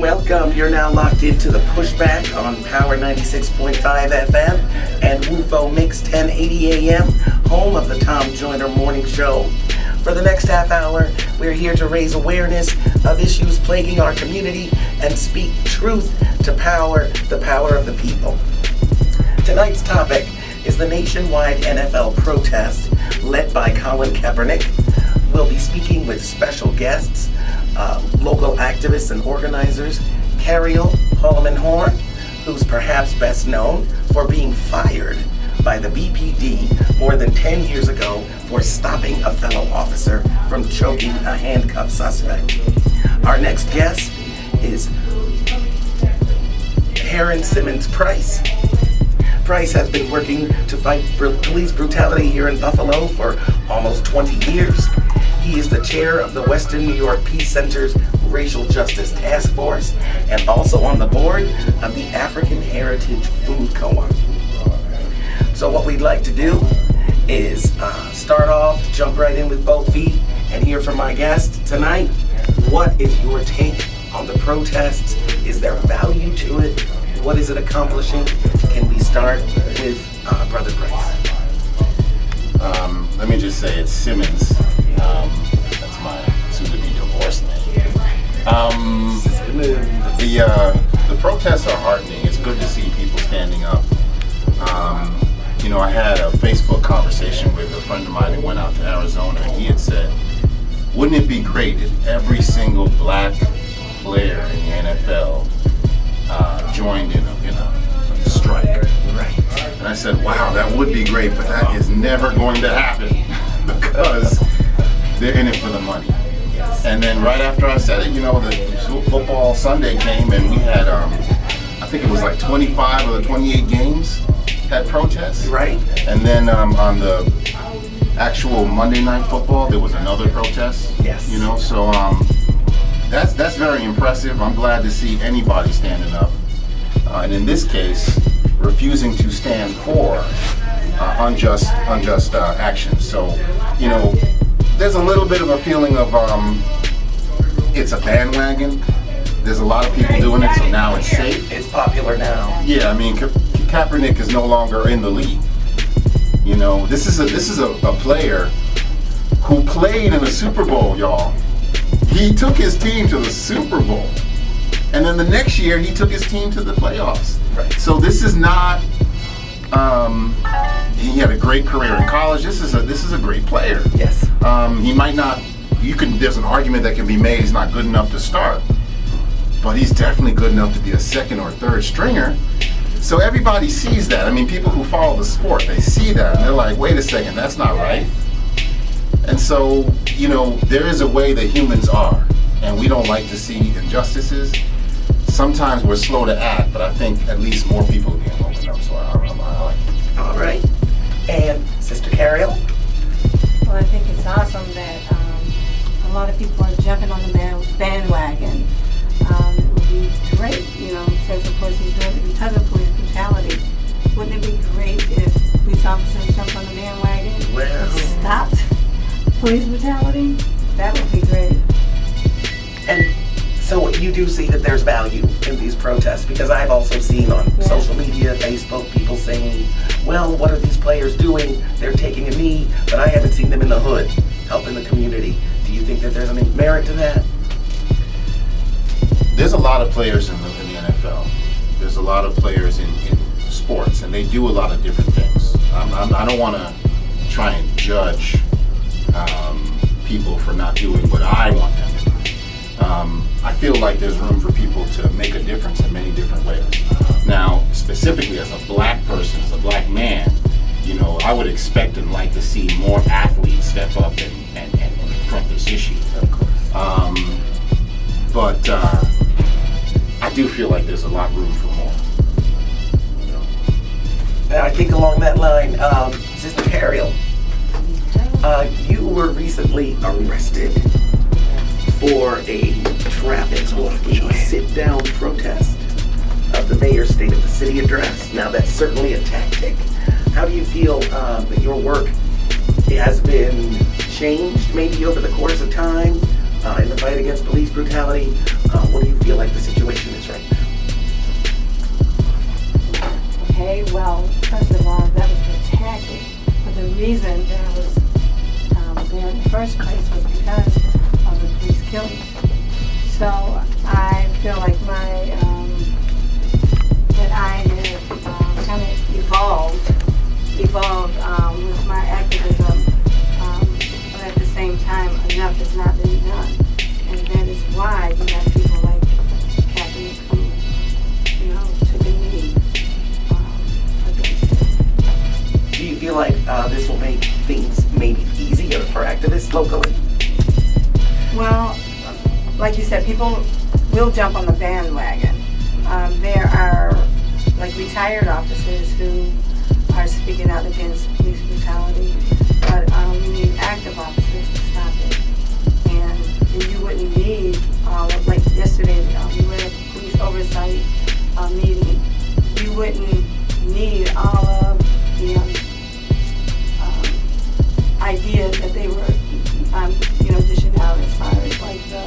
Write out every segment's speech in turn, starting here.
Welcome. You're now locked into the Pushback on Power 96.5 FM and WUFO Mix 1080 AM, home of the Tom Joyner Morning Show. For the next half hour, we're here to raise awareness of issues plaguing our community and speak truth to power, the power of the people. Tonight's topic is the nationwide NFL protest led by Colin Kaepernick. We'll be speaking with special guests, local activists and organizers, Cariol Holloman-Horne, who's perhaps best known for being fired by the BPD more than 10 years ago for stopping a fellow officer from choking a handcuffed suspect. Our next guest is Heron Simmonds-Price. Price has been working to fight police brutality here in Buffalo for almost 20 years. He is the chair of the Western New York Peace Center's Racial Justice Task Force and also on the board of the African Heritage Food Co-op. So what we'd like to do is start off, jump right in with both feet, and hear from my guest tonight. What is your take on the protests? Is there value to it? What is it accomplishing? Can we start with Brother Price? Let me just say it's Simmonds. That's my soon-to-be divorced name. The protests are heartening. It's good to see people standing up. I had a Facebook conversation with a friend of mine who went out to Arizona, and he had said, wouldn't it be great if every single black player in the NFL joined in a strike? Right. And I said, wow, that would be great, but that is never going to happen because they're in it for the money. And then right after I said it, the football Sunday came, and we had, I think it was like 25 of the 28 games had protests. Right. And then on the actual Monday Night Football, there was another protest. Yes. So that's very impressive. I'm glad to see anybody standing up. And in this case, refusing to stand for unjust actions. So, there's a little bit of a feeling of it's a bandwagon. There's a lot of people doing it, so now it's safe. It's popular now. Yeah, Kaepernick is no longer in the league. This is a player who played in the Super Bowl, y'all. He took his team to the Super Bowl. And then the next year, he took his team to the playoffs. Right. So this is not. He had a great career in college. This is a great player. Yes. He might not. There's an argument that can be made. He's not good enough to start, but he's definitely good enough to be a second or third stringer. So everybody sees that. People who follow the sport, they see that, and they're like, wait a second, that's not right. And so, there is a way that humans are, and we don't like to see injustices. Sometimes we're slow to act, but I think at least more people are being woken up, so I like it. All right. And Sister Cariol? Well, I think it's awesome that a lot of people are jumping on the bandwagon. It would be great, says of course he's doing it because of police brutality. Wouldn't it be great if police officers jumped on the bandwagon and stopped police brutality? That would be great. And so you do see that there's value in these protests, because I've also seen on social media, Facebook, people saying, well, what are these players doing? They're taking a knee, but I haven't seen them in the hood helping the community. Do you think that there's any merit to that? There's a lot of players in the NFL. There's a lot of players in sports, and they do a lot of different things. I don't want to try and judge people for not doing what I want them to do. I feel like there's room for people to make a difference in many different ways. Now, specifically as a black person, as a black man, I would expect and like to see more athletes step up and confront this issue. But I do feel like there's a lot of room for more. And I think along that line, Sister Cariol, you were recently arrested for a traffic blocking sit-down protest of the mayor's State of the City address. Now, that's certainly a tactic. How do you feel that your work has been changed maybe over the course of time? in the fight against police brutality. What do you feel like the situation is right now? Okay, well, first of all, that was the tactic. But the reason that I was there in the first place was because of the police killings. So I feel like that I have kind of evolved with my activism, but at the same time, enough has not been done. And that is why you have people like Kaepernick who, took a knee against it. Do you feel like this will make things maybe easier for activists locally? Well, like you said, people will jump on the bandwagon. There are like retired officers who are speaking out against police brutality, but we need active officers to stop it. And you wouldn't need all of, like yesterday, we were at a police oversight meeting. You wouldn't need all of the ideas that they were, dishing out as far as like the,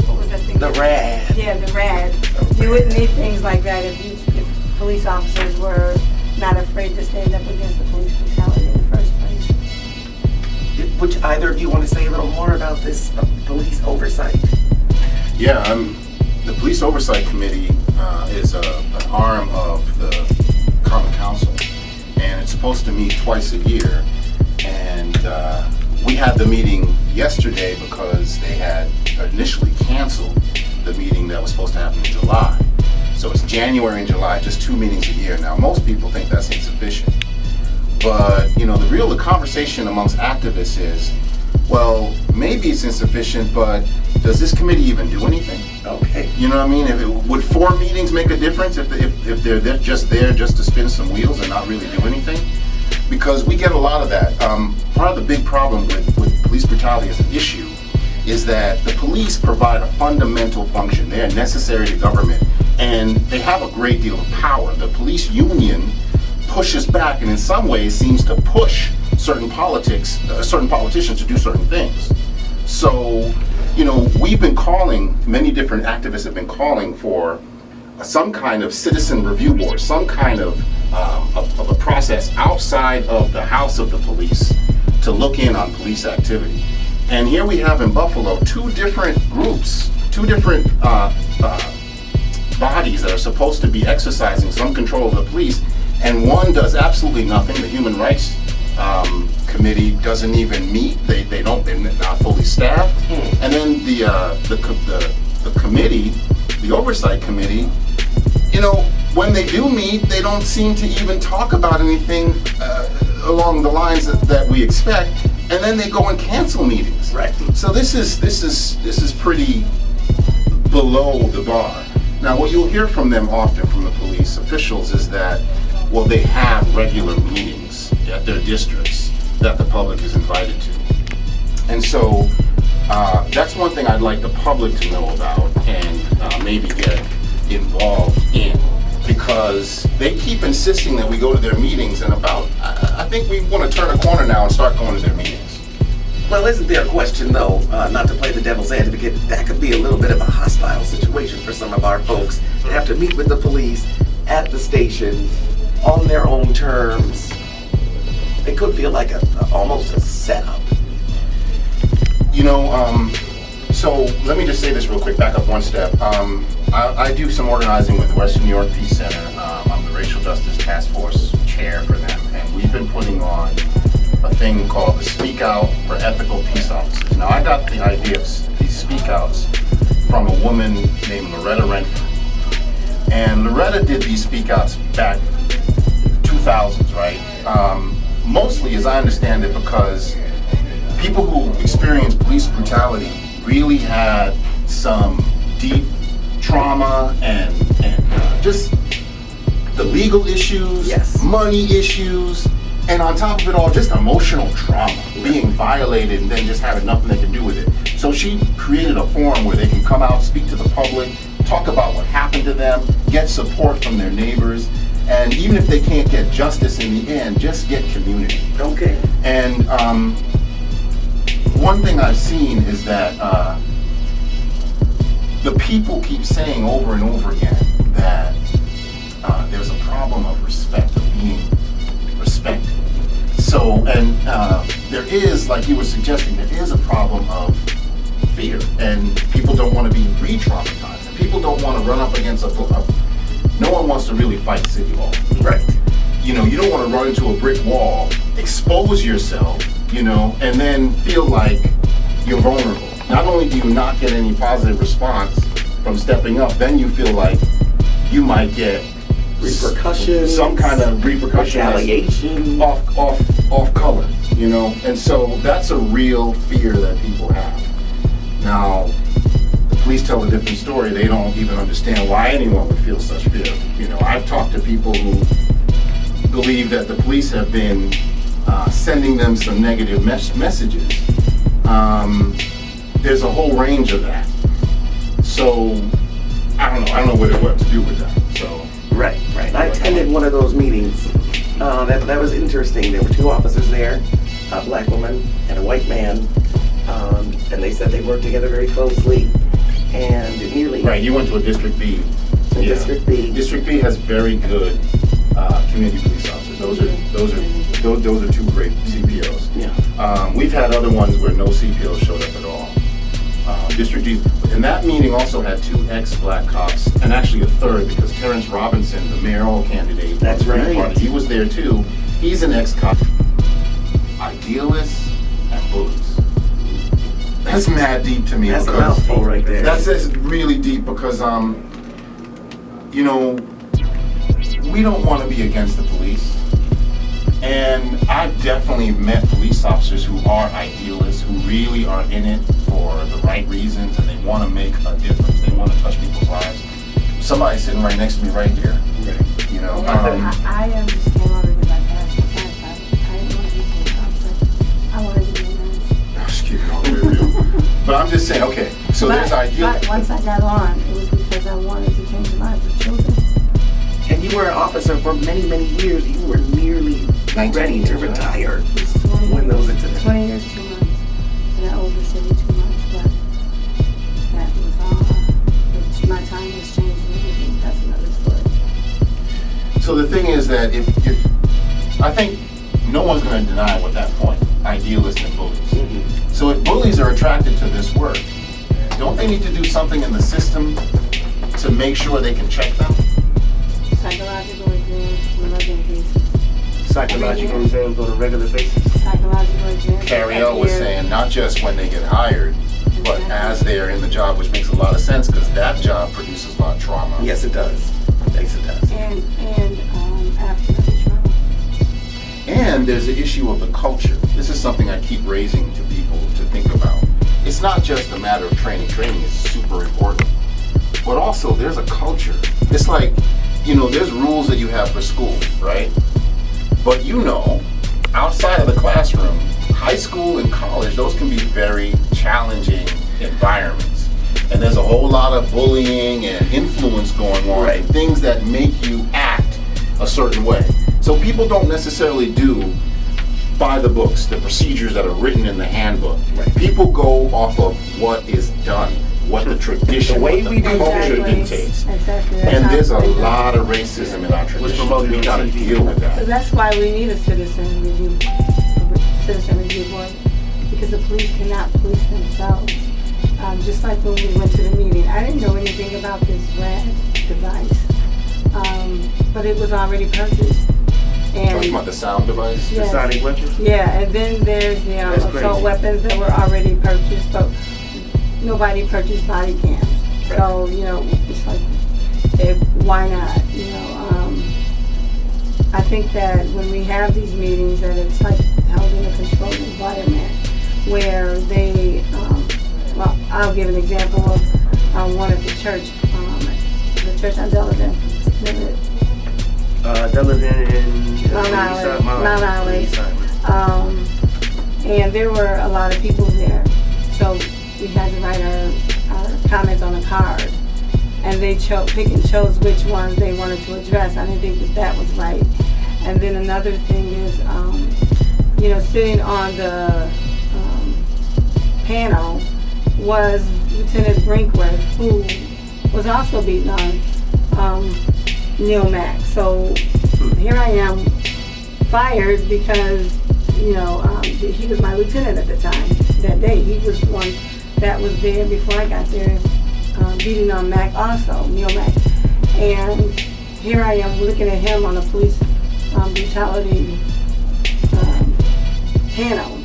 what was that thing? The RAD. Yeah, the RAD. You wouldn't need things like that if police officers were not afraid to stand up against the police brutality in the first place. Would either of you want to say a little more about this police oversight? Yeah, the Police Oversight Committee is an arm of the Common Council, and it's supposed to meet twice a year. And we had the meeting yesterday because they had initially canceled the meeting that was supposed to happen in July. So it's January and July, just 2 meetings a year. Now, most people think that's insufficient. But, the conversation amongst activists is, well, maybe it's insufficient, but does this committee even do anything? Okay. You know what I mean? Would 4 meetings make a difference if they're just there just to spin some wheels and not really do anything? Because we get a lot of that. Part of the big problem with police brutality as an issue is that the police provide a fundamental function. They are necessary to government, and they have a great deal of power. The police union pushes back and in some ways seems to push certain politicians to do certain things. So, we've been calling, many different activists have been calling for some kind of citizen review board, some kind of a process outside of the house of the police to look in on police activity. And here we have in Buffalo 2 different groups, 2 different bodies that are supposed to be exercising some control of the police, and one does absolutely nothing. The Human Rights Committee doesn't even meet. They're not fully staffed. And then the committee, the Oversight Committee, when they do meet, they don't seem to even talk about anything along the lines that we expect, and then they go and cancel meetings. Right. So this is pretty below the bar. Now, what you'll hear from them often, from the police officials, is that, well, they have regular meetings at their districts that the public is invited to. And so that's one thing I'd like the public to know about and maybe get involved in, because they keep insisting that we go to their meetings, and I think we want to turn a corner now and start going to their meetings. Well, isn't there a question, though, not to play the devil's advocate, that could be a little bit of a hostile situation for some of our folks to have to meet with the police at the station on their own terms? It could feel like almost a setup. So let me just say this real quick, back up one step. I do some organizing with the Western New York Peace Center. I'm the Racial Justice Task Force chair for them, and we've been putting on a thing called the Speak Out for Ethical Peace Officers. Now, I got the idea of these speak outs from a woman named Loretta Renfrew. And Loretta did these speak outs back 2000s, right? Mostly, as I understand it, because people who experienced police brutality really had some deep trauma and just the legal issues, yes, money issues, and on top of it all, just emotional trauma, being violated and then just having nothing they can do with it. So she created a forum where they can come out, speak to the public, talk about what happened to them, get support from their neighbors, and even if they can't get justice in the end, just get community. Okay. And one thing I've seen is that the people keep saying over and over again that there's a problem of respect, of being respected. So, and there is, like you were suggesting, there is a problem of fear, and people don't want to be re-traumatized. And people don't want to run up against no one wants to really fight City Hall. Right. You know, you don't want to run into a brick wall, expose yourself, you know, and then feel like you're vulnerable. Not only do you not get any positive response from stepping up, then you feel like you might get Repercussions. some kind of repercussion, Retaliation. off color, you know. And so that's a real fear that people have. Now, the police tell a different story. They don't even understand why anyone would feel such fear. You know, I've talked to people who believe that the police have been sending them some negative messages. There's a whole range of that. So I don't know what to do with that. So Right. I attended one of those meetings. That was interesting. There were two officers there, a black woman and a white man, and they said they worked together very closely. And nearly right, you went to a District B. District B. District B has very good community police officers. Those are two great CPOs. Yeah. We've had other ones where no CPOs showed up at all. District G, and that meeting also had two ex-black cops, and actually a third, because Terrence Robinson, the mayoral candidate, That's right. Party, he was there too. He's an ex-cop. Idealists and bullies. That's mad deep to me. That's a because mouthful right there. That's really deep because, you know, we don't want to be against the police. And I've definitely met police officers who are idealists, who really are in it for the right reasons, and they want to make a difference. They want to touch people's lives. Somebody's sitting right next to me right here. Right. You know, I just came over because I passed the test. I didn't want to be a police officer. I wanted to be a nurse. I'm just keeping it all the way real. But I'm just saying, okay, so there's ideal. But once I got on, it was because I wanted to change the lives of children. And you were an officer for many, many years. You were nearly 19 ready to years, right? retire It was 20 when those years, incidents. 20 years, 2 months. And I owed the city 2 months, but that was all. My time has changed and everything. That's another story. So the thing is that if I think no one's going to deny what that point, idealists and bullies. Mm-hmm. So if bullies are attracted to this work, don't they need to do something in the system to make sure they can check them? Psychological exams on a regular basis. Psychological exams on a regular basis. Psychological exams. Cariol was saying not just when they get hired, but as they're in the job, which makes a lot of sense because that job produces a lot of trauma. Yes, it does. Yes, it does. And after the trauma. And there's the issue of the culture. This is something I keep raising to people to think about. It's not just a matter of training. Training is super important. But also, there's a culture. It's like, you know, there's rules that you have for school, right? But you know, outside of the classroom, high school and college, those can be very challenging environments. And there's a whole lot of bullying and influence going on, Right. and things that make you act a certain way. So people don't necessarily do by the books, the procedures that are written in the handbook. Right. People go off of what is done, what the tradition, The way what we the do culture things. dictates. Exactly. And there's a lot. lot of racism in our tradition. promoted We on gotta TV. deal with So that. that's why we need a citizen review board, because the police cannot police themselves. Just like when we went to the meeting, I didn't know anything about this RAD device, but it was already purchased. Talking about the sound device. Yes. The sonic weapons? Yeah, and then there's the That's assault crazy. weapons that were already purchased, but nobody purchased body cams. So, you know, it's like, why not? You know, I think that when we have these meetings, that it's like held in a controlled environment where they, well, I'll give an example of one at the church on Delavan. Delavan in Mount Island. And there were a lot of people there. So we had to write our comments on a card. And they pick and chose which ones they wanted to address. I didn't think that was right. And then another thing is, you know, sitting on the panel was Lieutenant Brinkworth, who was also beating on Neil Mack. So here I am, fired because, you know, he was my lieutenant at the time. That day, he was one that was there before I got there, beating on Mack also, Neil Mack. And here I am looking at him on a police brutality panel.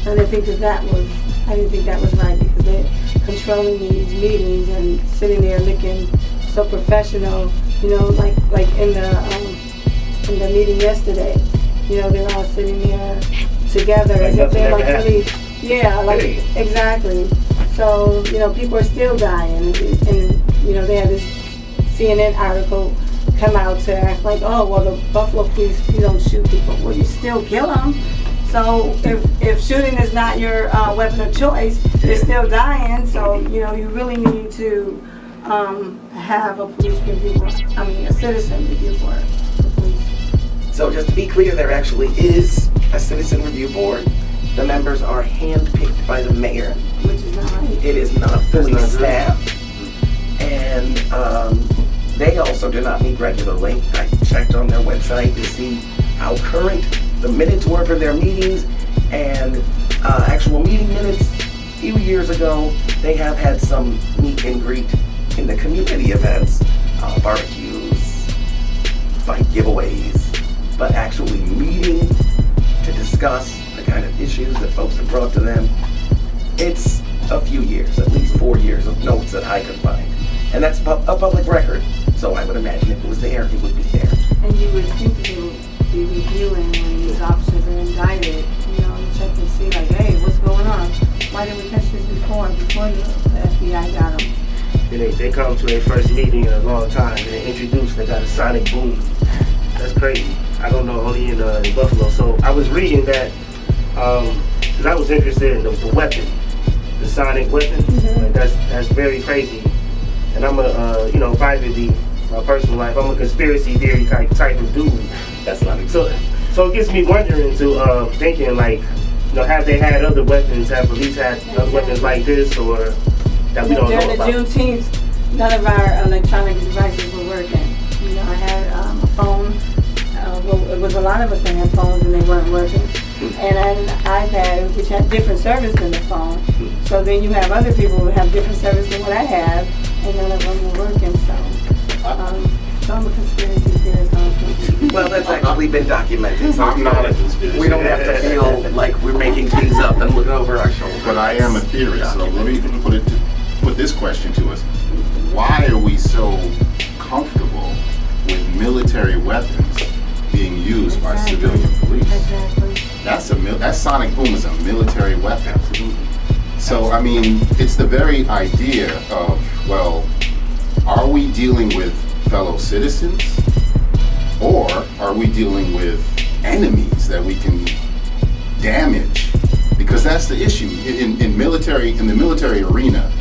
And I didn't think that was right, because they're controlling these meetings and sitting there looking so professional, you know, like in the meeting yesterday. You know, they're all sitting there together as if they're like really, yeah, like exactly. So, you know, people are still dying, and you know, they had this CNN article come out to act like, oh, well, the Buffalo police, you don't shoot people. Well, you still kill them. So if shooting is not your weapon of choice, they're still dying. So, you know, you really need to have a police review board. I mean, a citizen review board for police. So just to be clear, there actually is a citizen review board. The members are handpicked by the mayor. Which is not right. It is not fully staffed. And they also do not meet regularly. I checked on their website to see how current the minutes were for their meetings, and actual meeting minutes. A few years ago, they have had some meet and greet in the community events, barbecues, bike giveaways, but actually meeting to discuss the kind of issues that folks have brought to them, it's a few years, at least 4 years of notes that I could find. And that's a public record, so I would imagine if it was there, it would be there. And you would think that they would be reviewing when these officers are indicted, you know, and check and see like, hey, what's going on? Why didn't we catch this before the FBI got them? Then they come to their first meeting in a long time, and they introduce, they got a sonic boom. That's crazy. I don't know, only in Buffalo. So I was reading that, because I was interested in the weapon, the sonic weapon. Mm-hmm. Like that's very crazy. And I'm a, you know, privately, my personal life, I'm a conspiracy theory type of dude. That's not So it gets me wondering to thinking like, you know, have they had other weapons? Have police had other weapons like this, or that we don't know about? During the Juneteenth, none of our electronic devices were working. You know, I had a phone. Well, it was a lot of us that had phones and they weren't working. And an iPad, which had different service than the phone. So then you have other people who have different service than what I have, and none of them were working. So I'm a conspiracy theorist. Well, that's actually been documented. So I'm not a conspiracy. we don't have to feel like we're making things up and looking over our shoulder. But I am a theorist, so let me put this question to us. Why are we so comfortable with military weapons being used by civilian police? Exactly. That sonic boom is a military weapon. So, I mean, it's the very idea of, well, are we dealing with fellow citizens, or are we dealing with enemies that we can damage? Because that's the issue. In the military arena,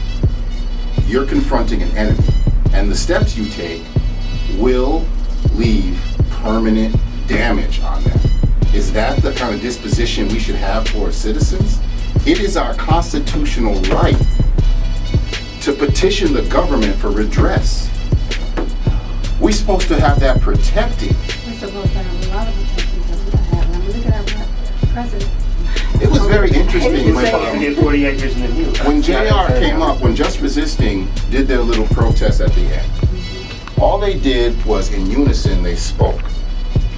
you're confronting an enemy, and the steps you take will leave permanent damage on them. Is that the kind of disposition we should have towards citizens? It is our constitutional right to petition the government for redress. We're supposed to have that protected. We're supposed to have a lot of protections that we don't have. And I'm looking at our president. It was very interesting Did 40 acres in the mule. when JR came up, when Just Resisting did their little protest at the end. All they did was, in unison, they spoke.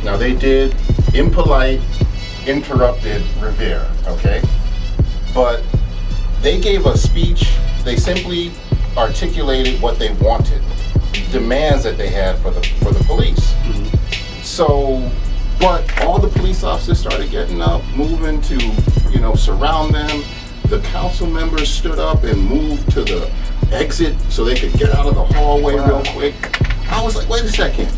Now they did impolite, interrupted Rivera, okay? But they gave a speech. They simply articulated what they wanted, demands that they had for the police. So, but all the police officers started getting up, moving to, you know, surround them. The council members stood up and moved to the exit so they could get out of the hallway real quick. I was like, wait a second.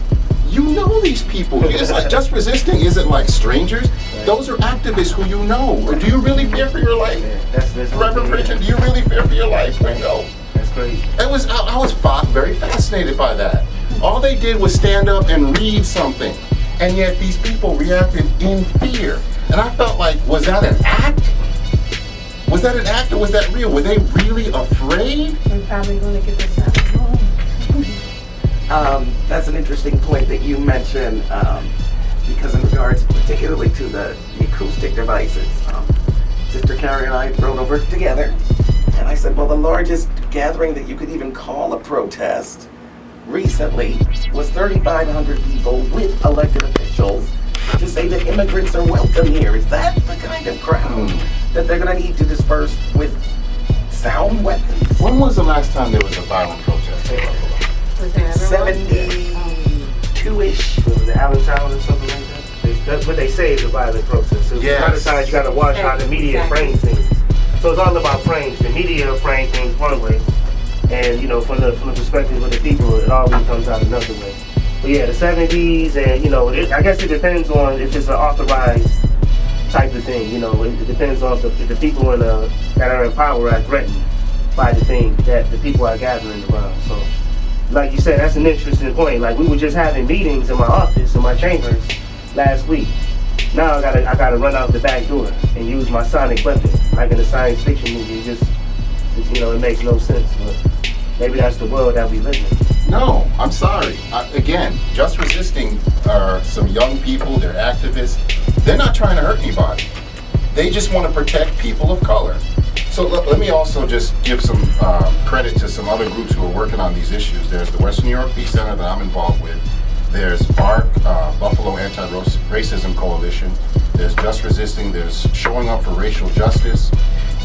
You know these people. It's like Just Resisting isn't like strangers. Those are activists who you know. Or do you really fear for your life? That's Reverend Preacher, do you really fear for your life? No. That's crazy. I was very fascinated by that. All they did was stand up and read something. And yet these people reacted in fear. And I felt like, was that an act? Was that an act or was that real? Were they really afraid? We're probably going to get this out. That's an interesting point that you mentioned, because in regards particularly to the acoustic devices, Sister Carrie and I rode over together, and I said, well, the largest gathering that you could even call a protest recently was 3,500 people with elected officials to say that immigrants are welcome here. Is that the kind of crowd that they're going to need to disperse with sound weapons? When was the last time there was a violent protest in Buffalo? Was there ever one? 72-ish. Was it Allentown or something like that? That's what they say is a violent protest. So Yes. a lot of times you got to watch how the media frames things. So it's all about frames. The media frame things one way, and from the perspective of the people, it always comes out another way. But yeah, the 70s, and I guess it depends on if it's an authorized type of thing. It depends on if the people that are in power are threatened by the thing that the people are gathering around. So, like you said, that's an interesting point. Like we were just having meetings in my office, in my chambers, last week. Now I gotta run out the back door and use my sonic weapon, like in a science fiction movie. It makes no sense. But maybe that's the world that we live in. No, I'm sorry. Again, Just Resisting are some young people, they're activists. They're not trying to hurt anybody. They just want to protect people of color. So let me also just give some credit to some other groups who are working on these issues. There's the Western New York Peace Center that I'm involved with. There's BARC, Buffalo Anti-Racism Coalition. There's Just Resisting. There's Showing Up for Racial Justice.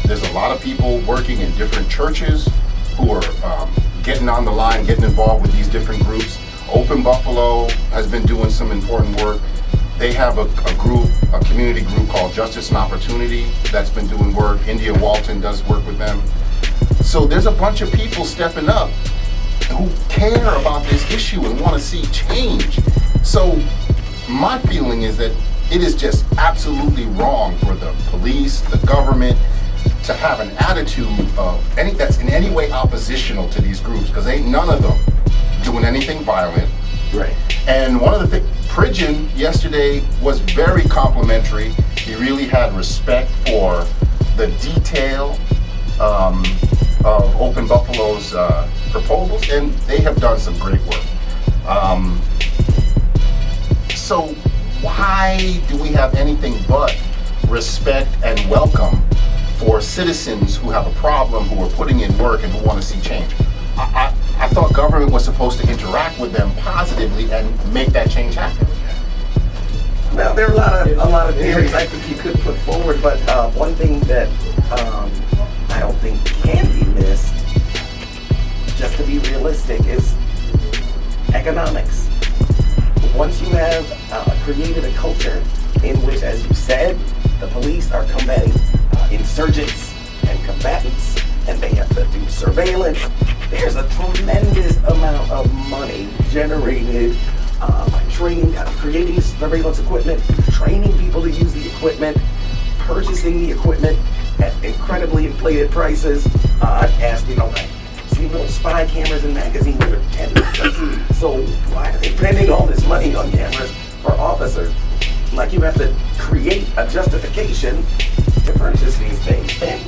There's a lot of people working in different churches who are getting on the line, getting involved with these different groups. Open Buffalo has been doing some important work. They have a community group called Justice and Opportunity that's been doing work. India Walton does work with them. So there's a bunch of people stepping up who care about this issue and want to see change. So my feeling is that it is just absolutely wrong for the police, the government, to have an attitude of that's in any way oppositional to these groups, because ain't none of them doing anything violent. Right. And one of the things, Pridgeon yesterday was very complimentary. He really had respect for the detail of Open Buffalo's proposals, and they have done some great work. So why do we have anything but respect and welcome for citizens who have a problem, who are putting in work, and who want to see change? I thought government was supposed to interact with them positively and make that change happen. Well, there are a lot of theories I think you could put forward, but one thing that I don't think can be missed, just to be realistic, is economics. Once you have created a culture in which, as you said, the police are combating insurgents and combatants, and they have to do surveillance, there's a tremendous amount of money generated by creating surveillance equipment, training people to use the equipment, purchasing the equipment at incredibly inflated prices. I've asked, I've seen little spy cameras in magazines for $10. So why are they spending all this money on cameras for officers? Like, you have to create a justification to purchase these things. And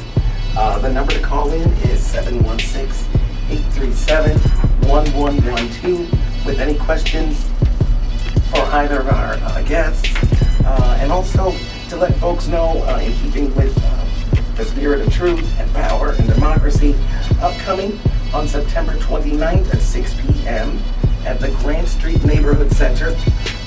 the number to call in is 716-837-1112 with any questions for either of our guests. And also to let folks know, in keeping with the spirit of truth and power and democracy, upcoming on September 29th at 6 p.m. at the Grant Street Neighborhood Center,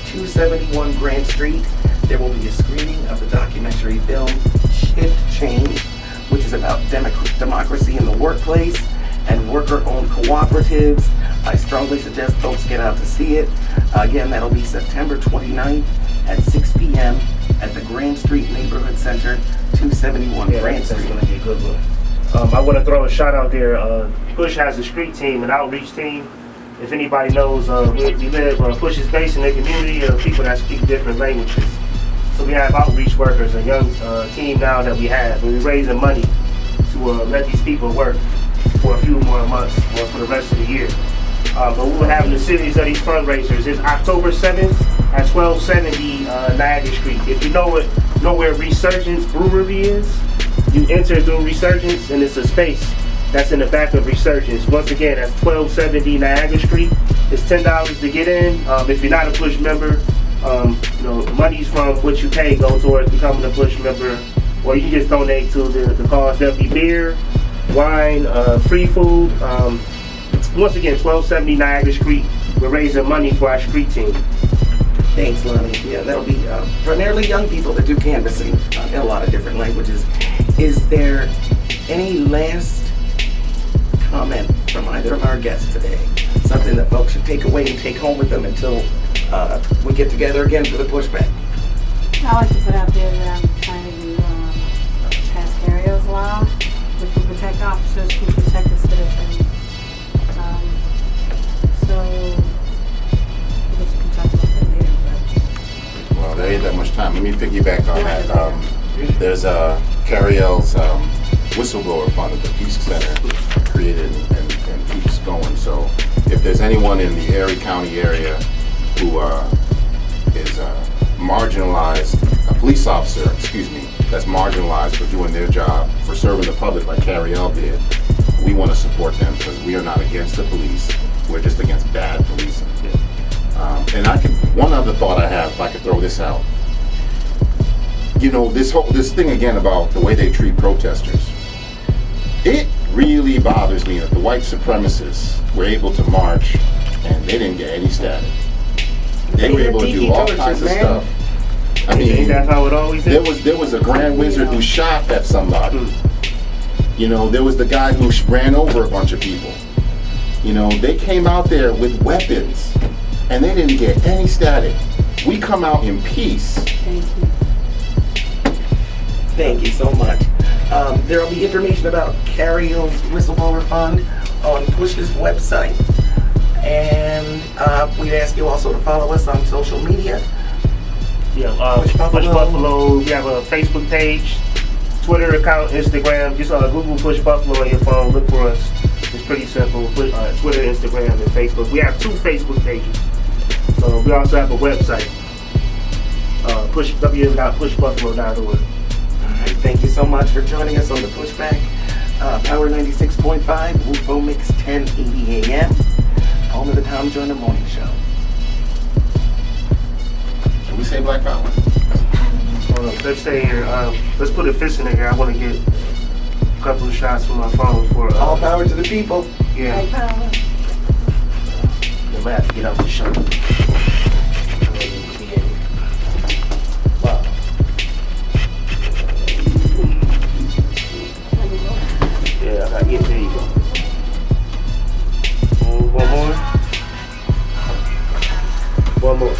271 Grant Street, there will be a screening of the documentary film Shift Change, which is about democracy in the workplace and worker-owned cooperatives. I strongly suggest folks get out to see it. Again, that'll be September 29th at 6 p.m. at the Grand Street Neighborhood Center, 271 Grand Street. That's going to be a good one. I want to throw a shout out there. Push has a street team, an outreach team. If anybody knows, we live, Push is based in a community of people that speak different languages. So we have outreach workers, a young team now that we have. And we're raising money to let these people work for a few more months or for the rest of the year. But we're having a series of these fundraisers. It's October 7th at 1270 Niagara Street. If you know where Resurgence Brewery is, You enter through Resurgence, and it's a space that's in the back of Resurgence. Once again, that's 1270 Niagara Street. It's $10 to get in. If you're not a Push member, money's from what you pay go towards becoming a Push member, or you can just donate to the cause. There'll be beer, wine, free food. Once again, 1270 Niagara Street. We're raising money for our street team. Thanks, Lonnie. Yeah, that'll be primarily young people that do canvassing in a lot of different languages. Is there any last comment from either of our guests today? Something that folks should take away and take home with them until we get together again for the pushback? I like to put out there that I'm trying to do pass Cariol's law, which will protect officers, who protect the citizens. So I guess we can talk about that later. But Well, there ain't that much time. Let me piggyback on that. There's Cariol's whistleblower fund that the Peace Center created and keeps going. So if there's anyone in the Erie County area who is marginalized, a police officer, that's marginalized for doing their job, for serving the public like Cariol did, we want to support them because we are not against the police. We're just against bad policing. And one other thought I have, if I could throw this out. This thing again about the way they treat protesters. It really bothers me that the white supremacists were able to march and they didn't get any static. They were able to do all kinds of stuff. I mean, that's how it always is. There was a Grand Wizard who shot at somebody. There was the guy who ran over a bunch of people. They came out there with weapons and they didn't get any static. We come out in peace. thank you. Thank you so much. There will be information about Cariol's Whistleblower Fund on Push's website. And we ask you also to follow us on social media. Yeah, Push Push Buffalo. Buffalo. We have a Facebook page, Twitter account, Instagram. Just Google Push Buffalo on your phone. Look for us. It's pretty simple. Twitter, Instagram, and Facebook. We have 2 Facebook pages. We also have a website, www.pushbuffalo.org. Alright, thank you so much for joining us on the pushback. Power 96.5, WUFO Mix 1080 AM, home of the Tom Joyner Morning Show. Should we say Black Power? Let's stay here. Let's put a fist in the air. I want to get a couple of shots from my phone for All power to the people. yeah. Hey, Paula. I'm gonna have to get out the shirt. Wow. Yeah, I gotta get there. You go. One more. One more.